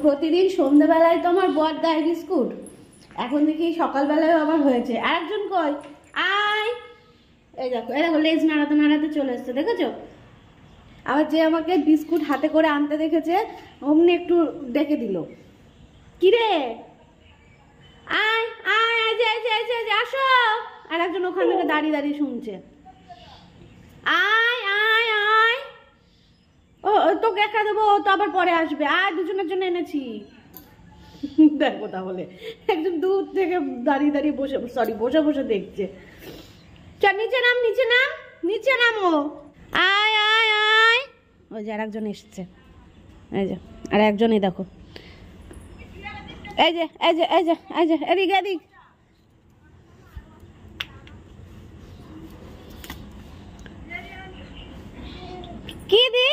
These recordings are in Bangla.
প্রতিদিন সন্ধ্যাবেলায় তো আমার বর দেয় বিস্কুট, এখন দেখি সকালবেলায় আবার হয়েছে। আরেকজন কই, আয়, এই দেখো লেজ নাড়াতে নাড়াতে চলে এসছে, দেখেছো? আবার যে আমাকে বিস্কুট হাতে করে আনতে দেখেছে অমনি একটু ডেকে দিল, কিরে আয় আয়, আসো। আর একজন ওখান থেকে দাঁড়িয়ে দাঁড়িয়ে শুনছে, আয় আয় আয়, ও তোকে একা দেবো, তো আবার পরে আসবে, আয় দুজনের জন্য এনেছি। দেখো তাহলে একজন দূর থেকে দাঁড়িয়ে দাঁড়িয়ে বসে বসে দেখছে। চল নিচে নাম, নিচে নাম, নিচে নামো, আয় আয় আয়। ওই যে আর একজন এসছে, এই যে আর একজন, এই দেখো, এই যে এই যে এই যে এই যে এদিক এদিক। কি দি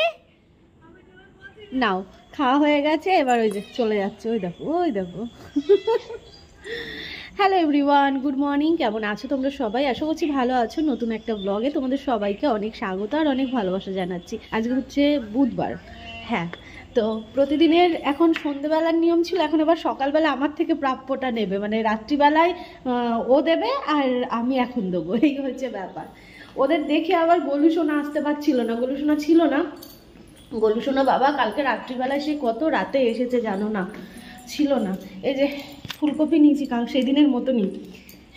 নাও, খাওয়া হয়ে গেছে, এবার ওই যে চলে যাচ্ছে, ওই দেখো ওই দেখো। Hello everyone, good morning. কেমন আছো তোমরা সবাই? আশা করছি ভালো আছো। নতুন একটা ব্লগে তোমাদের সবাইকে অনেক স্বাগত আর অনেক ভালোবাসা জানাচ্ছি। আজকে হচ্ছে বুধবার, হ্যাঁ। তো প্রতিদিনের এখন সন্ধ্যেবেলার নিয়ম ছিল, এখন এবার সকালবেলা আমার থেকে প্রাপ্যটা নেবে, মানে রাত্রিবেলায় ও দেবে আর আমি এখন দেবো, এই হচ্ছে ব্যাপার। ওদের দেখে আবার গলুসোনা আসতে পারছিল না, গলুসোনা ছিল না। গলুসোনা বাবা কালকে রাত্রিবেলায় সে কত রাতে এসেছে জানো না, ছিল না। এই যে ফুলকপি নিয়েছি, কাল সেদিনের মতনই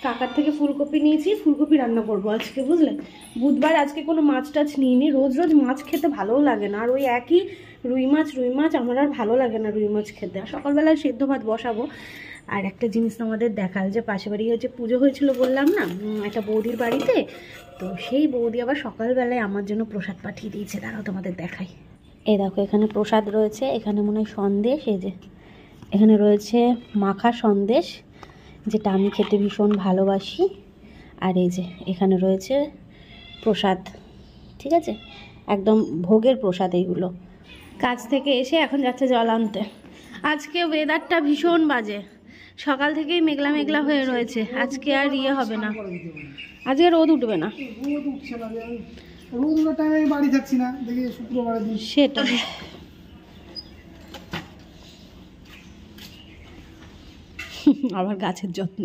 কাকার থেকে ফুলকপি নিয়েছি, ফুলকপি রান্না করবো আজকে, বুঝলে? বুধবার আজকে কোনো মাছ টাছ নিইনি, রোজ রোজ মাছ খেতে ভালোও লাগে না, আর ওই একই রুই মাছ আমার আর ভালো লাগে না রুই মাছ খেতে। আর সকালবেলায় সেদ্ধ ভাত বসাবো। আর একটা জিনিস তোমাদের দেখাল, যে পাশের বাড়ি হচ্ছে পুজো হয়েছিল বললাম না, একটা বৌদির বাড়িতে, তো সেই বৌদি আবার সকালবেলায় আমার জন্য প্রসাদ পাঠিয়ে দিয়েছে, দাঁড়াও তোমাদের দেখাই। এই দেখো এখানে প্রসাদ রয়েছে, এখানে মনে হয় সন্দেশ, এই যে এখানে রয়েছে মাখা সন্দেশ, যেটা আমি খেতে ভীষণ ভালোবাসি। আর এই যে এখানে রয়েছে প্রসাদ, ঠিক আছে, একদম ভোগের প্রসাদ এইগুলো। কাজ থেকে এসে এখন যাচ্ছে জল আনতে। আজকে ওয়েদারটা ভীষণ বাজে, সকাল থেকেই মেঘলা মেঘলা হয়ে রয়েছে, আজকে আর ইয়ে হবে না, আজকে রোদ উঠবে না, সেটা। আবার গাছের যত্ন,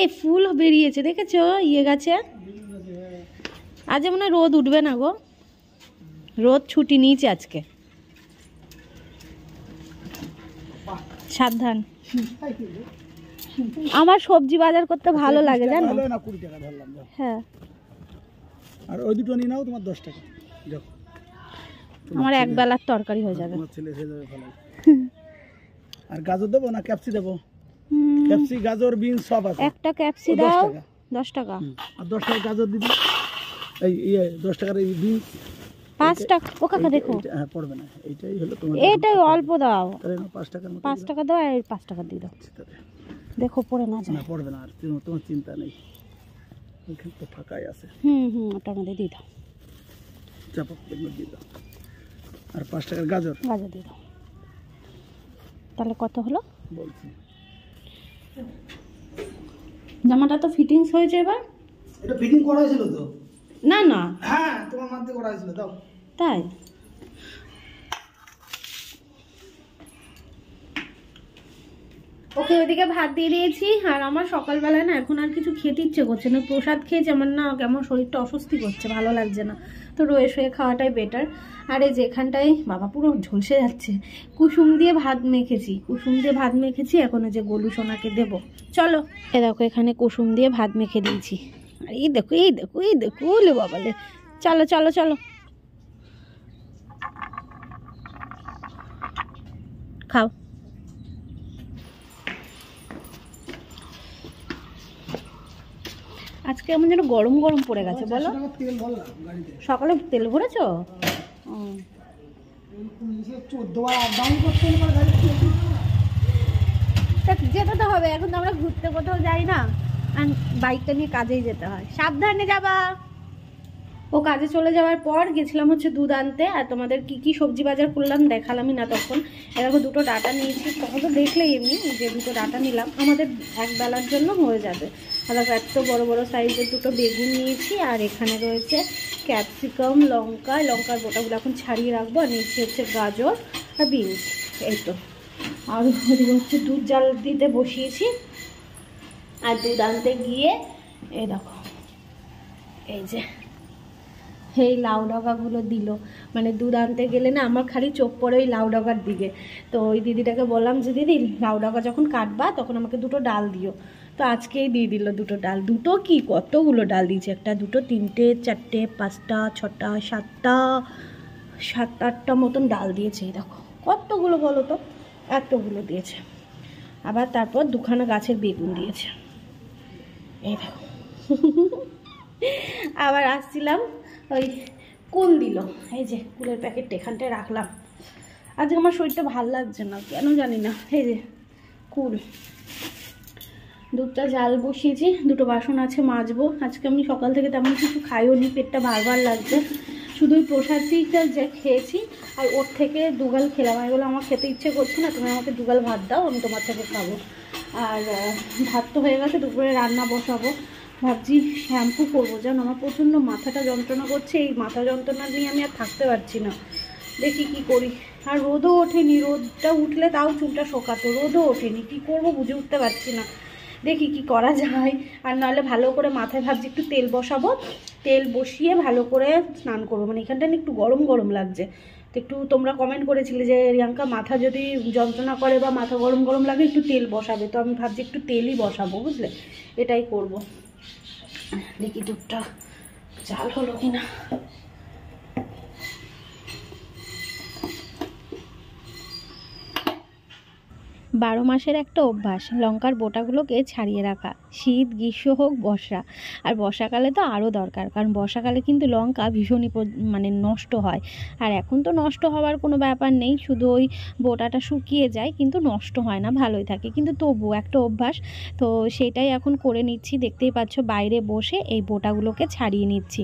এই ফুল বেরিয়েছে দেখেছো ইয়ে গাছে। আজ মনে হয় রোদ উঠবে না গো, রোদ ছুটি নিয়েছে আজকে, সাবধান। আমার সবজি বাজার করতে ভালো লাগে জানো, হ্যাঁ। আর ওই দুটো নিয়ে নাও, তোমার 10 টাকা, আমার এক বেলার তরকারি হয়ে যাবে। আর গাজর দেবো না ক্যাপসি দেবো? ক্যাপসি গাজর বিনস সব আছে। একটা ক্যাপসি দাও 10 টাকা, আর 10 টাকা গাজর দিদি, এই 10 টাকার এই বিনস 5 টাকা। ও কাকা দেখো, হ্যাঁ পড়বে না, এইটাই হলো তোমার, এটাই অল্প দাও, তাহলে 5 টাকার মতো, 5 টাকা দাও আর 5 টাকা দিয়ে দাও, দেখো পড়ে না যায়। না পড়বে না, আর তোমার চিন্তা নেই, এখানে তো ফাঁকাই আছে। ওটা আমাদের দিয়ে দাও, চাপক দিয়ে দাও। আর 5 টাকার গাজর দিয়ে দাও। তাহলে কত হলো বলছি? জামাটা তো ফিটিংস হয়েছে এবার। এটা ফিটিং করা হয়েছিল তো? না না, হ্যাঁ তোমার মাধ্যমে করা হয়েছিল, দাও। তাই ওকে ওইদিকে ভাত দিয়ে দিয়েছি। আর আমার সকালবেলায় না এখন আর কিছু খেতে ইচ্ছে করছে না, প্রসাদ খেয়েছি, আমার না কেমন শরীরটা অস্বস্তি করছে, ভালো লাগছে না, তো রয়ে শুয়ে খাওয়াটাই বেটার। আর এই যেখানটায় বাবা পুরো ঝলসে যাচ্ছে, কুসুম দিয়ে ভাত মেখেছি, এখন যে গলু সোনাকে দেবো। চলো এ দেখো এখানে কুসুম দিয়ে ভাত মেখে দিয়েছি, আর এই দেখো ওলে বাবালে, চলো চলো চলো খাও। আজকে আমার যেন গরম গরম পড়ে গেছে, বলো? সকালে তেল ভরেছো? যেতে তো হবে, এখন তো আমরা ঘুরতে কোথাও যাই না, আর বাইকটা নিয়ে কাজেই যেতে হয়। সাবধানে যাবা, ও কাজে চলে যাওয়ার পর গেছিলাম হচ্ছে দুধ আনতে, আর তোমাদের কি কি সবজি বাজার করলাম দেখালামই না তখন। এরকম দুটো ডাটা নিয়েছি, তখন তো দেখলেই এমনি যে দুটো ডাটা নিলাম, আমাদের এক বেলার জন্য হয়ে যাবে। আর এত বড় বড় সাইজের দুটো বেগুন নিয়েছি, আর এখানে রয়েছে ক্যাপসিকাম, লঙ্কার বোটাগুলো এখন ছাড়িয়ে রাখবো, আর নিয়েছি হচ্ছে গাজর আর বিনস। এই তো, আর ওদিকে হচ্ছে দুধ জাল দিতে বসিয়েছি। আর দুধ আনতে গিয়ে এই দেখো, এই যে এই লাউ ডগাগুলো দিল, মানে দুধ আনতে গেলে না আমার খালি চোখ পড়ে ওই লাউ ডগার দিকে। তো ওই দিদিটাকে বললাম যে দিদি লাউ ডগা যখন কাটবা তখন আমাকে দুটো ডাল দিও। তো আজকেই দিয়ে দিল দুটো ডাল। দুটো কি কতগুলো ডাল দিয়েছে, একটা দুটো তিনটে চারটে পাঁচটা ছটা সাতটা সাত আটটা মতন ডাল দিয়েছে। এই দেখো কতগুলো বলো তো, এতগুলো দিয়েছে। আবার তারপর দুখানা গাছের বেগুন দিয়েছে। এই দেখো আবার আসছিলাম, ওই কুল দিল, এই যে কুলের প্যাকেটটা এখানটায় রাখলাম। আজকে আমার শরীরটা ভাল লাগছে না কেন জানি না। এই যে কুল, দুধটা জাল বসিয়েছি, দুটো বাসন আছে মাজবো। আজকে আমি সকাল থেকে তেমন কিছু খাইও নি, পেটটা ভার লাগছে। শুধুই প্রসাদটা যে খেয়েছি, আর ওর থেকে দুগাল খেলাম। আমি বলে আমার খেতে ইচ্ছে করছে না, তুমি আমাকে দুগাল ভাত দাও, আমি তোমার থেকে খাবো। আর ভাত তো হয়ে গেছে, দুপুরে রান্না বসাবো। ভাবছি শ্যাম্পু করবো, জানো আমার প্রচণ্ড মাথাটা যন্ত্রণা করছে। এই মাথা যন্ত্রণা নিয়ে আমি আর থাকতে পারছি না, দেখি কি করি। আর রোদও ওঠেনি, রোদটা উঠলে তাও চুলটা শোকাতো, রোদও ওঠেনি, কি করব বুঝে উঠতে পারছি না। দেখি কি করা যায়। আর নাহলে ভালো করে মাথায় ভাবছি একটু তেল বসাবো, তেল বসিয়ে ভালো করে স্নান করবো। মানে এখানটা একটু গরম গরম লাগছে। তো একটু তোমরা কমেন্ট করেছিলে যে রিয়াঙ্কা মাথা যদি যন্ত্রণা করে বা মাথা গরম গরম লাগে একটু তেল বসাবে। তো আমি ভাবছি একটু তেলই বসাবো, বুঝলে, এটাই করব। দেখি দুধটা জাল হলো কিনা। 12 মাসের একটা অভ্যাস লঙ্কার বোটাগুলোকে ছাড়িয়ে রাখা, শীত গ্রীষ্ম হোক বর্ষা। আর বর্ষাকালে তো আরও দরকার, কারণ বর্ষাকালে কিন্তু লঙ্কা ভীষণই মানে নষ্ট হয়। আর এখন তো নষ্ট হওয়ার কোনো ব্যাপার নেই, শুধু ওই বোটাটা শুকিয়ে যায়, কিন্তু নষ্ট হয় না, ভালোই থাকে। কিন্তু তবু একটা অভ্যাস, তো সেটাই এখন করে নিচ্ছি। দেখতেই পাচ্ছ বাইরে বসে এই বোটাগুলোকে ছাড়িয়ে নিচ্ছি।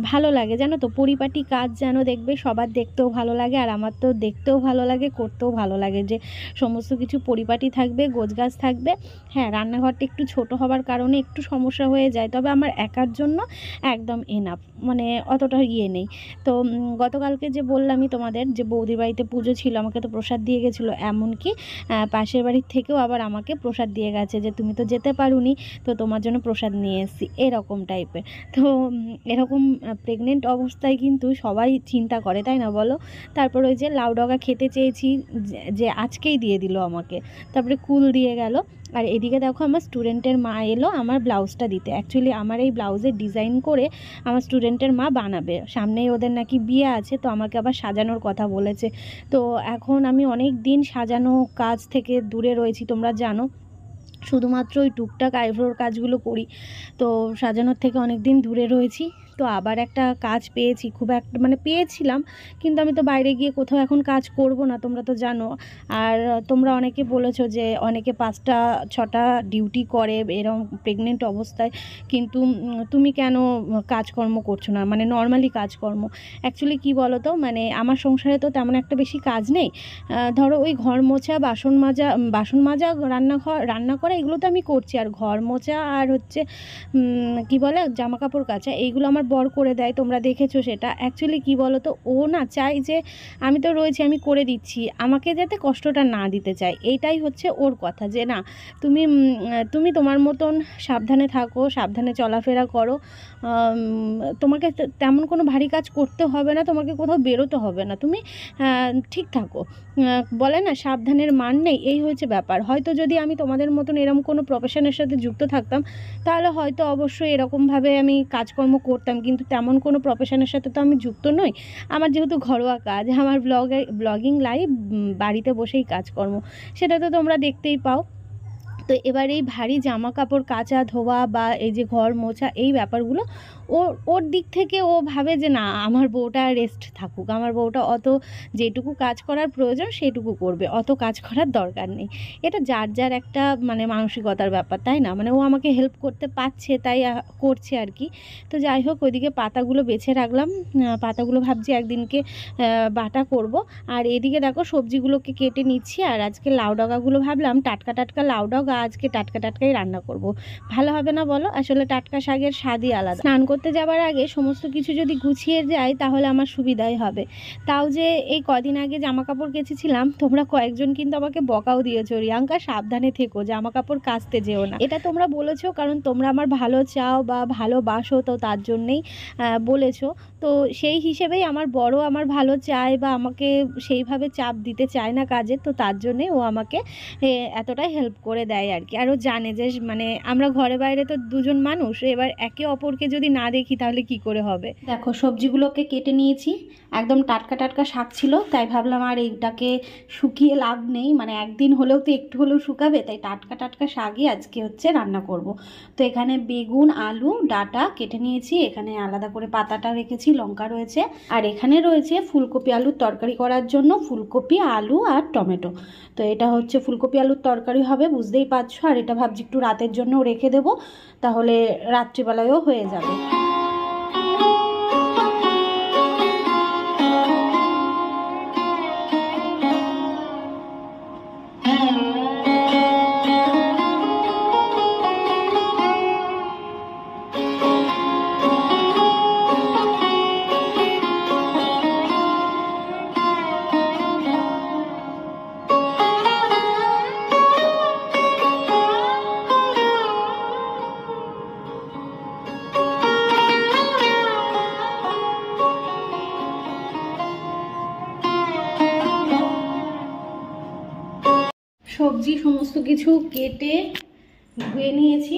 ভালো লাগে জানো তো, পরিপাটি কাজ যেন দেখবে সবার দেখতেও ভালো লাগে, আর আমার তো দেখতেও ভালো লাগে, করতেও ভালো লাগে যে সমস্ত কিছু পরিপাটি থাকবে, গোছগাছ থাকবে। হ্যাঁ, রান্নাঘরটা একটু ছোট হওয়ার কারণে একটু সমস্যা হয়ে যায়, তবে আমার একার জন্য একদম এনাফ, মানে অতটা ইয়ে নেই। তো গতকালকে যে বললামই তোমাদের যে বৌদির বাড়িতে পুজো ছিল, আমাকে তো প্রসাদ দিয়ে গেছিলো। এমনকি পাশের বাড়ির থেকেও আবার আমাকে প্রসাদ দিয়ে গেছে যে তুমি তো যেতে পারোনি, তো তোমার জন্য প্রসাদ নিয়ে এসেছি, এরকম টাইপের। তো এরকম প্রেগনেন্ট অবস্থায় কিন্তু সবাই চিন্তা করে, তাই না বলো। তারপর ওই যে লাউ ডগা খেতে চেয়েছি, যে আজকেই দিয়ে দিল আমাকে, তারপরে কুল দিয়ে গেল। আর এদিকে দেখো আমার স্টুডেন্টের মা এলো আমার ব্লাউজটা দিতে। অ্যাকচুয়ালি আমার এই ব্লাউজের ডিজাইন করে আমার স্টুডেন্টের মা বানাবে, সামনেই ওদের নাকি বিয়ে আছে, তো আমাকে আবার সাজানোর কথা বলেছে। তো এখন আমি অনেক দিন সাজানো কাজ থেকে দূরে রয়েছি, তোমরা জানো, শুধুমাত্র ওই টুকটাক আইব্রোর কাজগুলো করি। তো সাজানোর থেকে অনেক দিন দূরে রয়েছি। তো আবার একটা কাজ পেয়েছি, খুব একটা মানে পেয়েছিলাম, কিন্তু আমি তো বাইরে গিয়ে কোথাও এখন কাজ করব না, তোমরা তো জানো। আর তোমরা অনেকে বলেছো যে অনেকে 5টা 6টা ডিউটি করে এরকম প্রেগনেন্ট অবস্থায়, কিন্তু তুমি কেন কাজকর্ম করছো না, মানে নর্মালি কাজকর্ম। অ্যাকচুয়ালি কী বলো তো, মানে আমার সংসারে তো তেমন একটা বেশি কাজ নেই। ধরো ওই ঘর মোছা, বাসন মাজা, রান্না করা, এগুলো তো আমি করছি। আর ঘর মোছা আর হচ্ছে কি বলে জামা কাপড় কাচা, এইগুলো আমার বর করে দেয়, তোমরা দেখেছো সেটা। অ্যাকচুয়ালি কী বলো তো, ও না চাই যে আমি তো রয়েছি, আমি করে দিচ্ছি, আমাকে যাতে কষ্টটা না দিতে চায়, এইটাই হচ্ছে ওর কথা। যে না, তুমি তোমার মতন সাবধানে থাকো, সাবধানে চলাফেরা করো, তোমাকে তেমন কোনো ভারী কাজ করতে হবে না, তোমাকে কোথাও বেরোতে হবে না, তুমি ঠিক থাকো। বলে না সাবধানের মান নেই, এই হয়েছে ব্যাপার। হয়তো যদি আমি তোমাদের মতন এরকম কোনো প্রফেশনের সাথে যুক্ত থাকতাম, তাহলে হয়তো অবশ্যই এরকমভাবে আমি কাজকর্ম করতাম, কিন্তু তেমন কোনো প্রফেশনের সাথে তো আমি যুক্ত নই। আমার যেহেতু ঘরোয়া কাজ, আমার ব্লগিং লাইভ, বাড়িতে বসেই কাজকর্ম, সেটা তো তোমরা দেখতেই পাও। তো এবার এই ভারী জামা কাপড় কাচা ধোয়া বা এই যে ঘর মোছা, এই ব্যাপারগুলো ওর দিক থেকে ও ভাবে যে না আমার বউটা রেস্ট থাকুক, আমার বউটা অত যেটুকু কাজ করার প্রয়োজন সেটুকু করবে, অত কাজ করার দরকার নেই। এটা যার যার একটা মানে মানসিকতার ব্যাপার, তাই না? মানে ও আমাকে হেল্প করতে পারছে তাই করছে আর কি। তো যাই হোক, ওইদিকে পাতাগুলো বেছে রাখলাম, পাতাগুলো ভাবছি একদিনকে বাটা করব। আর এদিকে দেখো সবজিগুলোকে কেটে নিচ্ছি। আর আজকে লাউ ডগাগুলো ভাবলাম টাটকা টাটকা লাউ ডগা আজকে টাটকা টাটকাই রান্না করব। ভালো হবে না বলো? আসলে টাটকা শাকের স্বাদই আলাদা। স্নান করতে যাবার আগে সমস্ত কিছু যদি গুছিয়ে যায় তাহলে আমার সুবিধাই হবে। তাও যে এই কদিন আগে জামা কাপড় কেচেছিলাম, তোমরা কয়েকজন কিন্তু আমাকে বকাও দিয়েছো, রিয়াঙ্কা সাবধানে থেকো, জামা কাপড় কাচতে যেও না। এটা তোমরা বলেছো কারণ তোমরা আমার ভালো চাও বা ভালোবাসো, তো তার জন্যেই বলেছো। তো সেই হিসেবেই আমার বড় আমার ভালো চায় বা আমাকে সেইভাবে চাপ দিতে চায় না কাজে, তো তার জন্যে ও আমাকে এতটাই হেল্প করে দেয় আর কি। আর ও জানে যে মানে আমরা ঘরে বাইরে তো দুজন মানুষ, এবার একে অপরকে যদি না দেখি তাহলে কি করে হবে। দেখো সবজিগুলোকে কেটে নিয়েছি, একদম টাটকা টাটকা শাক ছিল, তাই ভাবলাম আর এইটাকে শুকিয়ে লাভ নেই, মানে একদিন হলেও তো একটু হলেও শুকাবে, তাই টাটকা টাটকা শাকই আজকে হচ্ছে রান্না করব। তো এখানে বেগুন, আলু, ডাঁটা কেটে নিয়েছি, এখানে আলাদা করে পাতাটা রেখেছি, লঙ্কা রয়েছে, আর এখানে রয়েছে ফুলকপি আলুর তরকারি করার জন্য ফুলকপি, আলু আর টমেটো। তো এটা হচ্ছে ফুলকপি আলুর তরকারি হবে, বুঝতেই পারছো। আর এটা ভাবছি একটু রাতের জন্য রেখে দেবো, তাহলে রাত্রিবেলায়ও হয়ে যাবে। সবজি সমস্ত কিছু কেটে ধুয়ে নিয়েছি,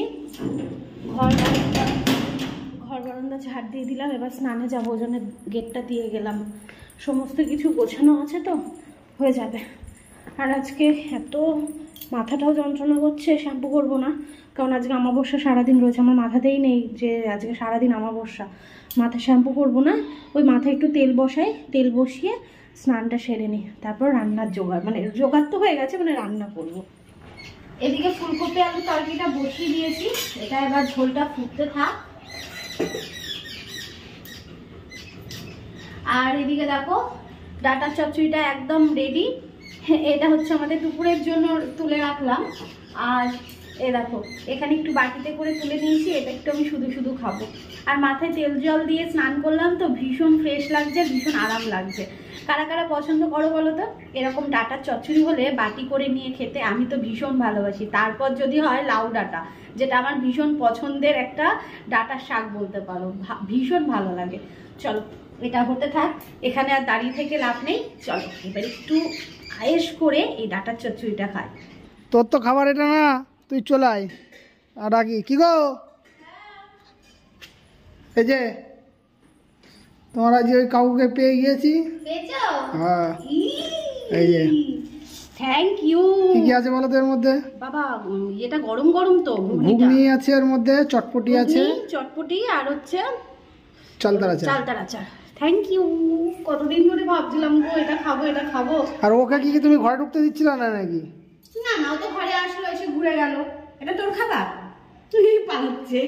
ঘর বারান্দা ঝাড় দিয়ে দিলাম, এবার স্নানে যাবো, ওই জন্য গেটটা দিয়ে গেলাম। সমস্ত কিছু গোছানো আছে তো হয়ে যাবে। আর আজকে এত মাথাটাও যন্ত্রণা করছে, শ্যাম্পু করবো না কারণ আজকে অমাবস্যা সারাদিন রয়েছে, আমার মাথাতেই নেই যে আজকে সারাদিন অমাবস্যা। মাথা শ্যাম্পু করবো না, ওই মাথায় একটু তেল বসাই, তেল বসিয়ে স্নানটা সেরে নিই, তারপর রান্নার জোগাড়, মানে জোগাড় তো হয়ে গেছে, মানে রান্না করব। এদিকে ফুলকপি আলু তরকারিটা বসিয়ে দিয়েছি, এটা এবার ঝোলটা ফুটতে থাক। আর এদিকে দেখো ডাঁটার চচ্চড়িটা একদম রেডি, এটা হচ্ছে আমাদের দুপুরের জন্য তুলে রাখলাম। আর এ দেখো এখানে একটু বাটিতে করে তুলে নিয়েছি, এটা একটু আমি শুধু শুধু খাবো। আর মাথায় তেল জল দিয়ে স্নান করলাম তো ভীষণ ফ্রেশ লাগছে, ভীষণ আরাম লাগছে। কারা কারা পছন্দ করো বলো তো? এরকম ডাঁটার চচ্চড়ি হলে বাটি করে নিয়ে খেতে আমি তো ভীষণ ভালোবাসি। তারপর যদি হয় লাউ ডাঁটা, যেটা আমার ভীষণ পছন্দের একটা ডাঁটার শাক বলতে পারো, ভীষণ ভালো লাগে। চলো এটা হতে থাক, এখানে আর দাঁড়িয়ে থেকে লাভ নেই, চলো এবার একটু আয়েশ করে এই ডাঁটার চচ্চড়িটা খাই। তোর তো খাবার এটা না, তুই চলে আয়। আর রাখি কি গো, এই যে তোমার আজ ওই কাকুকে পেয়ে গিয়েছি। হ্যাঁ এই যে থ্যাংক ইউ। কি কি আছে বলো তো এর মধ্যে? বাবা এটা গরম গরম তো, ঘুগনি আছে এর মধ্যে, চটপটি আছে, চটপটি আর হচ্ছে চালতার আচার। চালতার আচার। থ্যাংক ইউ, কতদিন ধরে ভাবছিলাম গো এটা খাবো এটা খাবো। আর ওকে কি তুমি ঘরে ঢুকতে দিচ্ছিল না নাকি? না না, ও তো ঘরে আসলো, এসে ঘুরে গেল। এটা তোর খাবার, তুই পালাচ্ছে।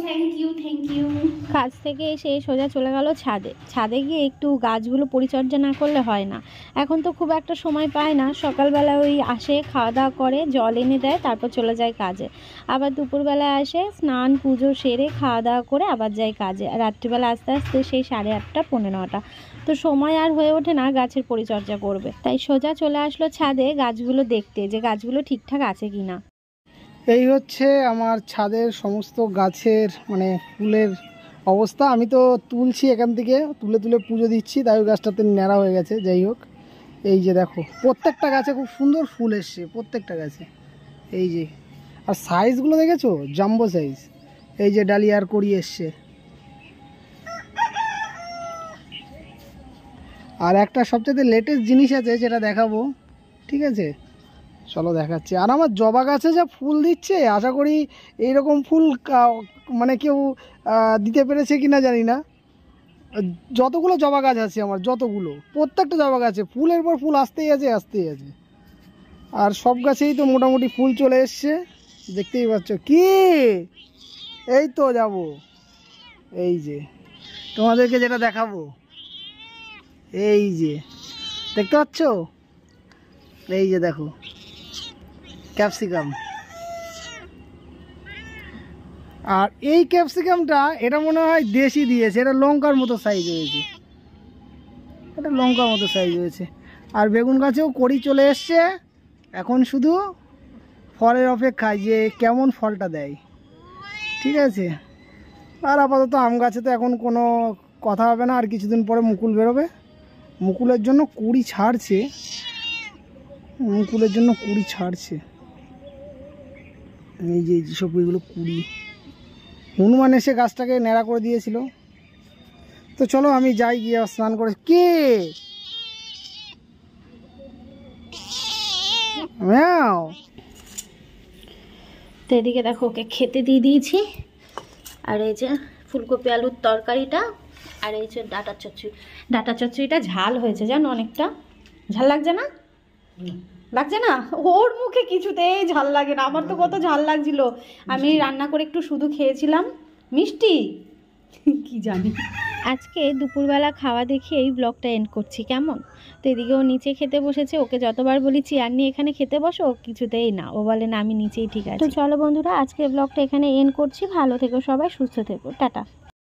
Thank you. কাজ থেকে এসে সোজা চলে গেল ছাদে। ছাদে গিয়ে একটু গাছগুলো পরিচর্যা না করলে হয় না। এখন তো খুব একটা সময় পায় না, সকালবেলা ওই আসে, খাওয়া দাওয়া করে, জল এনে দেয়, তারপর চলে যায় কাজে। আবার দুপুরবেলা আসে, স্নান পুজো সেরে খাওয়া দাওয়া করে আবার যায় কাজে। আর রাত্রিবেলা আস্তে আস্তে সেই 8:30 পৌনে 9টা। তো সময় আর হয়ে ওঠে না গাছের পরিচর্যা করবে, তাই সোজা চলে আসলো ছাদে গাছগুলো দেখতে, যে গাছগুলো ঠিকঠাক আছে কিনা। এই হচ্ছে আমার ছাদের সমস্ত গাছের মানে ফুলের অবস্থা। আমি তো তুলছি এখান থেকে, তুলে তুলে পুজো দিচ্ছি, তাই ওই গাছটাতে ন্যাড়া হয়ে গেছে। যাই হোক, এই যে দেখো প্রত্যেকটা গাছে খুব সুন্দর ফুল এসছে, প্রত্যেকটা গাছে। এই যে আর সাইজগুলো দেখেছো, জাম্বো সাইজ। এই যে ডালিয়ার কড়ি এসছে। আর একটা সবচেয়ে লেটেস্ট জিনিস আছে যেটা দেখাবো, ঠিক আছে? চলো দেখাচ্ছি। আর আমার জবা গাছে যা ফুল দিচ্ছে, আশা করি এইরকম ফুল মানে কেউ দিতে পেরেছে কিনা জানি না। যতগুলো জবা গাছ আছে আমার, যতগুলো, প্রত্যেকটা জবা গাছে ফুলের পর ফুল আসতেই আছে আসতেই আছে। আর সব গাছেই তো মোটামুটি ফুল চলে এসছে, দেখতেই পাচ্ছ। কি এই তো যাব, এই যে তোমাদেরকে যেটা দেখাবো, এই যে দেখতে পাচ্ছ, এই যে দেখো ক্যাপসিকাম। আর এই ক্যাপসিকামটা এটা মনে হয় দেশি দিয়েছে, এটা লঙ্কার মতো সাইজ হয়েছে, এটা লঙ্কার মতো সাইজ হয়েছে। আর বেগুন গাছেও কড়ি চলে এসছে, এখন শুধু ফলের অপেক্ষায় যে কেমন ফলটা দেয়। ঠিক আছে। আর আপাতত আম গাছে তো এখন কোনো কথা হবে না, আর কিছুদিন পরে মুকুল বেরোবে। মুকুলের জন্য কুড়ি ছাড়ছে, মুকুলের জন্য কুড়ি ছাড়ছে। এই যে সব এগুলো কুড়ি, হনুমান এসে গাছটাকে ন্যাড়া করে দিয়েছিল। তো চলো আমি যাই, গিয়ে স্নান করে। কে ম্যাও? তো এদিকে দেখো ওকে খেতে দিয়ে দিয়েছি। আর এই যে ফুলকপি আলুর তরকারিটা, আর এই যে ডাঁটার চচ্চড়ি। ডাঁটার চচ্চড়িটা ঝাল হয়েছে জানো, অনেকটা ঝাল লাগছে না? লাগছে না? ওর মুখে কিছুতেই ঝাল লাগে না, আমার তো কত ঝাল লাগছিল। আমি রান্না করে একটু শুধু খেয়েছিলাম। মিষ্টি কি জানি। আজকে দুপুরবেলা খাওয়া দেখে এই ব্লগটা এন্ড করছি, কেমন? তো এদিকে ও নিচে খেতে বসেছে, ওকে যতবার বলি চেয়ার নিয়ে এখানে খেতে বসো, ও কিছুতেই না, ও বলে না আমি নিচেই ঠিক আছে। তো চলো বন্ধুরা, আজকে ব্লগটা এখানে এন্ড করছি। ভালো থেকো সবাই, সুস্থ থেকো, টাটা।